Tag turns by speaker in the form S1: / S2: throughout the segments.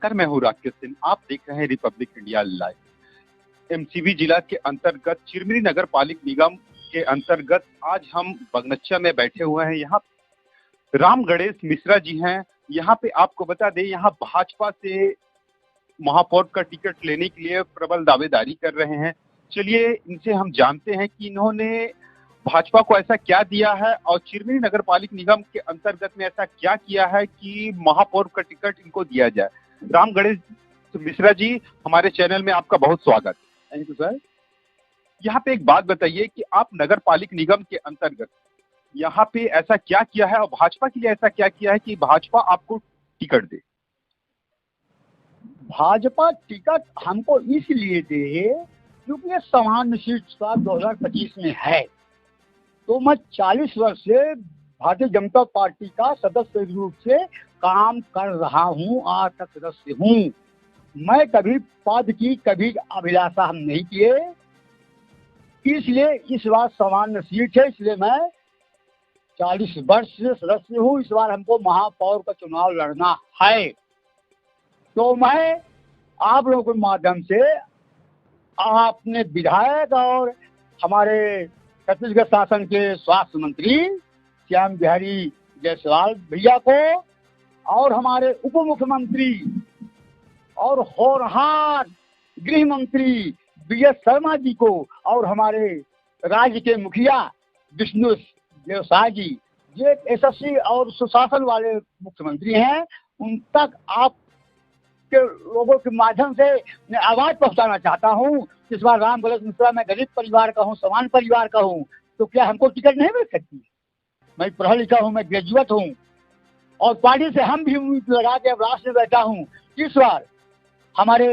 S1: नमस्कार, मैं हूँ राकेश सिंह। आप देख रहे हैं रिपब्लिक इंडिया लाइव। एमसीबी जिला के अंतर्गत चिरमिरी नगर पालिक निगम के अंतर्गत आज हम बगनच्चा में बैठे हुए हैं। यहाँ राम गणेश मिश्रा जी हैं। यहाँ पे आपको बता दें, यहाँ भाजपा से महापौर का टिकट लेने के लिए प्रबल दावेदारी कर रहे हैं। चलिए इनसे हम जानते हैं कि इन्होंने भाजपा को ऐसा क्या दिया है और चिरमिरी नगर पालिक निगम के अंतर्गत में ऐसा क्या किया है कि महापौर का टिकट इनको दिया जाए। राम गणेश मिश्रा जी, हमारे चैनल में आपका बहुत स्वागत। Thank you sir. यहाँ पे एक बात बताइए कि आप नगर पालिक निगम के अंतर्गत यहाँ पे ऐसा क्या किया है और भाजपा के लिए ऐसा क्या किया है कि भाजपा आपको टिकट दे।
S2: भाजपा टिकट हमको इसलिए दे क्योंकि ये सामान्य सीट का 2025 में है। तो मैं 40 वर्ष से भारतीय जनता पार्टी का सदस्य रूप से काम कर रहा हूँ, आज तक सदस्य हूँ। मैं कभी पद की कभी अभिलाषा हम नहीं किए, इसलिए इस बार सामान्य सीट है, इसलिए मैं 40 वर्ष से सदस्य हूँ। इस बार हमको महापौर का चुनाव लड़ना है, तो मैं आप लोगों के माध्यम से अपने विधायक और हमारे छत्तीसगढ़ शासन के स्वास्थ्य मंत्री श्याम बिहारी जायसवाल भैया को और हमारे उप मुख्यमंत्री और होनहार गृह मंत्री बीएस शर्मा जी को और हमारे राज्य के मुखिया विष्णु देव शाह जी, ये यशस्वी और सुशासन वाले मुख्यमंत्री हैं, उन तक आप के लोगों के माध्यम से मैं आवाज पहुंचाना चाहता हूं। इस बार राम गणेश मिश्रा, मैं गरीब परिवार का हूं, समान परिवार का हूं, तो क्या हमको टिकट नहीं मिल सकती? मैं पढ़ा लिखा हूं, मैं ग्रेजुएट हूं और पार्टी से हम भी उम्मीद लगा के अब राष्ट्र में बैठा हूं। इस बार हमारे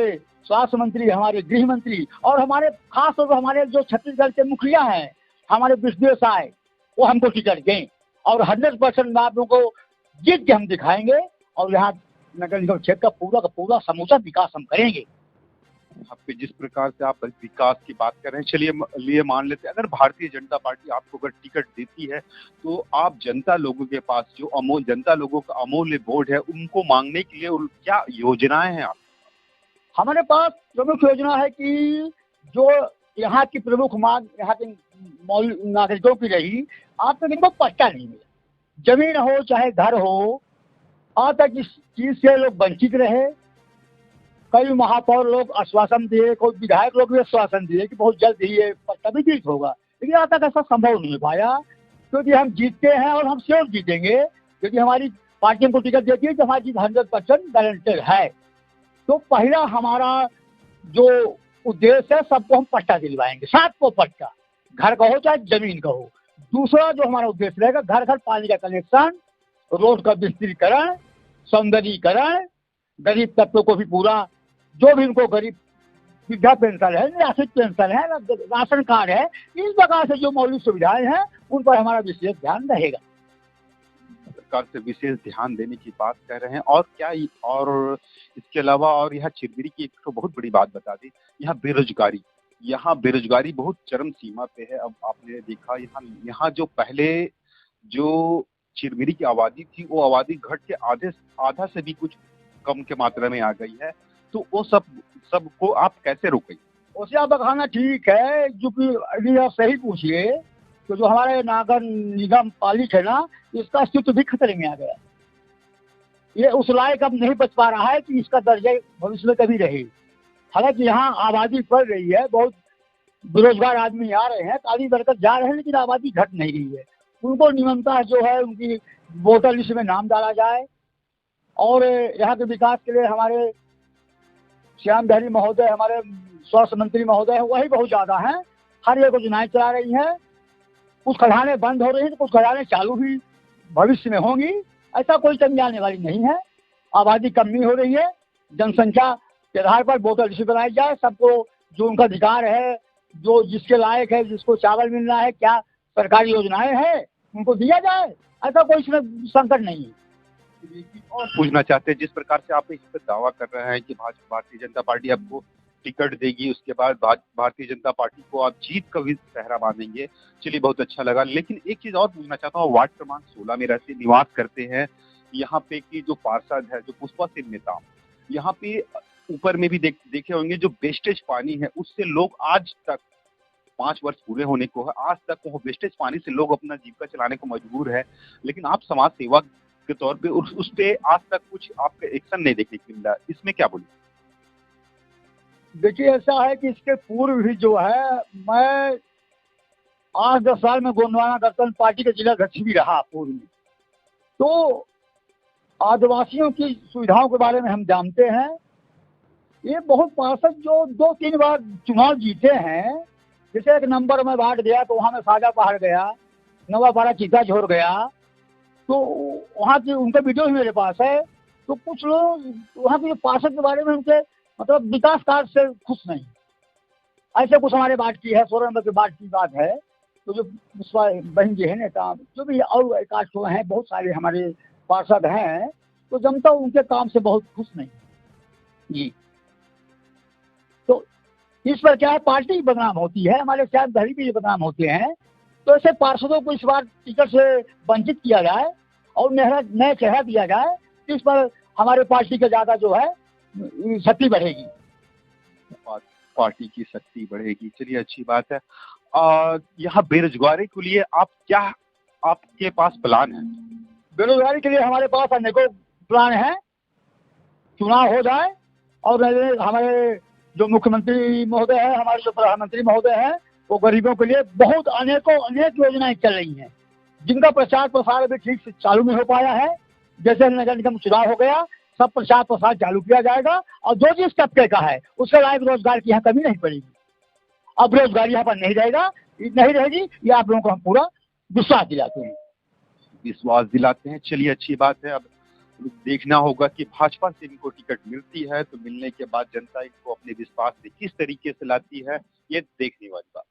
S2: स्वास्थ्य मंत्री, हमारे गृह मंत्री और हमारे खास तौर पर हमारे जो छत्तीसगढ़ के मुखिया हैं, हमारे विष्णु साय, वो हमको टिकट दें और 100% आप लोगों को जीत के हम दिखाएंगे और यहाँ नगर निगम क्षेत्र का पूरा समूचा विकास हम करेंगे।
S1: यहाँ पे जिस प्रकार से आप विकास की बात कर रहे हैं, चलिए मान लेते हैं अगर भारतीय जनता पार्टी आपको अगर टिकट देती है तो आप जनता लोगों के पास जो जनता लोगों का अमूल्य वोट है उनको मांगने के लिए क्या योजनाएं हैं? आप
S2: हमारे पास प्रमुख योजना है कि जो यहाँ की प्रमुख मांग यहाँ के नागरिकों की रही, आज तक इनको पट्टा नहीं मिला। जमीन हो चाहे घर हो, आज तक इस चीज से लोग वंचित रहे। कई महापौर लोग आश्वासन दिए, कोई विधायक लोग भी आश्वासन दिए कि बहुत जल्द ही ये पट्टा भी जीत होगा, लेकिन आज तक ऐसा संभव नहीं हो पाया। क्योंकि हम जीतते हैं और हम श्योर जीतेंगे, क्योंकि हमारी पार्टी हमको टिकट देती है कि हमारी जीत 100% गारंटेड है। तो पहला हमारा जो उद्देश्य है, सबको हम पट्टा दिलवाएंगे, 7 को पट्टा, घर का हो चाहे जमीन का हो। दूसरा जो हमारा उद्देश्य रहेगा, घर घर पानी का कनेक्शन, रोड का विस्तीर्ण, सौंदर्यीकरण, गरीब तत्वों को भी पूरा, जो भी उनको गरीब वृद्धा पेंशन है, निराश्रित पेंशन है, राशन कार्ड है, इस प्रकार से जो मौलिक सुविधाएं हैं उन पर हमारा विशेष ध्यान रहेगा।
S1: सरकार से विशेष ध्यान देने की बात कह रहे हैं। और क्या, और इसके अलावा और यहाँ चिरमिरी की एक तो बहुत बड़ी बात बता दी, यहाँ बेरोजगारी बहुत चरम सीमा पे है। अब आपने देखा यहाँ जो पहले जो चिरमिरी की आबादी थी, वो आबादी घट के आधा से भी कुछ कम के मात्रा में आ गई है। तो वो सबको आप कैसे रोकेंगे?
S2: उसे आप बताना ठीक है, जो कि अभी आप सही पूछिए, तो जो हमारे नगर निगम पालिक है ना, इसका अस्तित्व भी खतरे में आ गया। ये उस लायक अब नहीं बच पा रहा है कि इसका दर्जा भविष्य में कभी रहे। हालांकि यहाँ आबादी बढ़ रही है, बहुत बेरोजगार आदमी आ रहे हैं, ताली बढ़कर जा रहे हैं, लेकिन आबादी घट नहीं रही है। उनको नियमतः जो है उनकी वोटर लिस्ट में नाम डाला जाए और यहाँ के विकास के लिए हमारे श्याम बिहारी महोदय, हमारे स्वास्थ्य मंत्री महोदय है, वही बहुत ज्यादा हैं, हर एक योजनाएं चला रही हैं। कुछ खदानें बंद हो रही हैं तो कुछ खदानें चालू भी भविष्य में होंगी। ऐसा कोई कमी आने वाली नहीं है। आबादी कमी हो रही है, जनसंख्या के आधार पर वोटर लिस्ट बनाई जाए, सबको जो उनका अधिकार है, जो जिसके लायक है, जिसको चावल मिलना है, क्या सरकारी योजनाएं हैं, उनको दिया जाए। ऐसा कोई इसमें संकट नहीं है।
S1: और पूछना चाहते हैं, जिस प्रकार से आप इस पर दावा कर रहे हैं कि भारतीय जनता पार्टी आपको टिकट देगी, उसके बाद भारतीय जनता पार्टी को आप जीत का भी सहरा बांधेंगे, चलिए बहुत अच्छा लगा। लेकिन एक चीज और पूछना चाहता हूँ, वार्ड क्रमांक 16 में रहते निवास करते हैं यहाँ पे की जो पार्षद है, जो पुष्पा सिंह नेता, यहाँ पे ऊपर में भी देखे होंगे जो वेस्टेज पानी है उससे लोग आज तक 5 वर्ष पूरे होने को है, आज तक वो वेस्टेज पानी से लोग अपना जीविका चलाने को मजबूर है। लेकिन आप समाज सेवा के तौर पे उस पे आज तक कुछ आपका एक्शन नहीं देखने को मिला, इसमें क्या बोले?
S2: देखिए ऐसा है कि इसके पूर्व भी जो है मैं 8-10 साल में गोंडवाना गणतंत्र पार्टी के जिला अध्यक्ष भी रहा पूर्व में। तो आदिवासियों की सुविधाओं के बारे में हम जानते हैं। ये बहुत पार्षद जो 2-3 बार चुनाव जीते हैं, जैसे एक नंबर में वार्ड गया तो वहाँ में साजा पहाड़ गया, नवापाड़ा चीता झोर गया, तो वहाँ की उनका वीडियो भी मेरे पास है। तो कुछ लोग वहाँ के पार्षद के बारे में उनके मतलब विकास कार्य से खुश नहीं। ऐसे कुछ हमारे वार्ड की है, 16 नंबर के वार्ड की बात है। तो जो बहन जी है नेता जो भी और एक आध हैं, बहुत सारे हमारे पार्षद हैं, तो जनता उनके काम से बहुत खुश नहीं जी। तो इस पर क्या है, पार्टी बदनाम होती है, हमारे शायद धरी भी बदनाम होते हैं। तो ऐसे पार्षदों को इस बार टिकट से वंचित किया जाए और नया चेहरा दिया जाए, इस पर हमारे पार्टी का ज्यादा जो है शक्ति बढ़ेगी,
S1: पार्टी की शक्ति बढ़ेगी। चलिए अच्छी बात है। यहाँ बेरोजगारी के लिए आपके पास प्लान है?
S2: बेरोजगारी के लिए हमारे पास अनेकों प्लान है। चुनाव हो जाए और हमारे जो मुख्यमंत्री महोदय है, हमारे जो प्रधानमंत्री महोदय हैं, वो गरीबों के लिए बहुत अनेक योजनाएं चल रही हैं, जिनका प्रचार प्रसार अभी ठीक से चालू नहीं हो पाया है। जैसे नगर निगम चुनाव हो गया, सब प्रचार प्रसार चालू किया जाएगा और जो जिस तबके का है उसके लायक रोजगार की यहाँ कमी नहीं पड़ेगी। अब बेरोजगारी यहाँ पर नहीं रहेगी, ये आप लोगों को हम पूरा विश्वास
S1: दिलाते हैं। चलिए अच्छी बात है। अब देखना होगा कि भाजपा से इनको टिकट मिलती है तो मिलने के बाद जनता इनको अपने विश्वास से किस तरीके से लाती है, ये देखने वाली बात।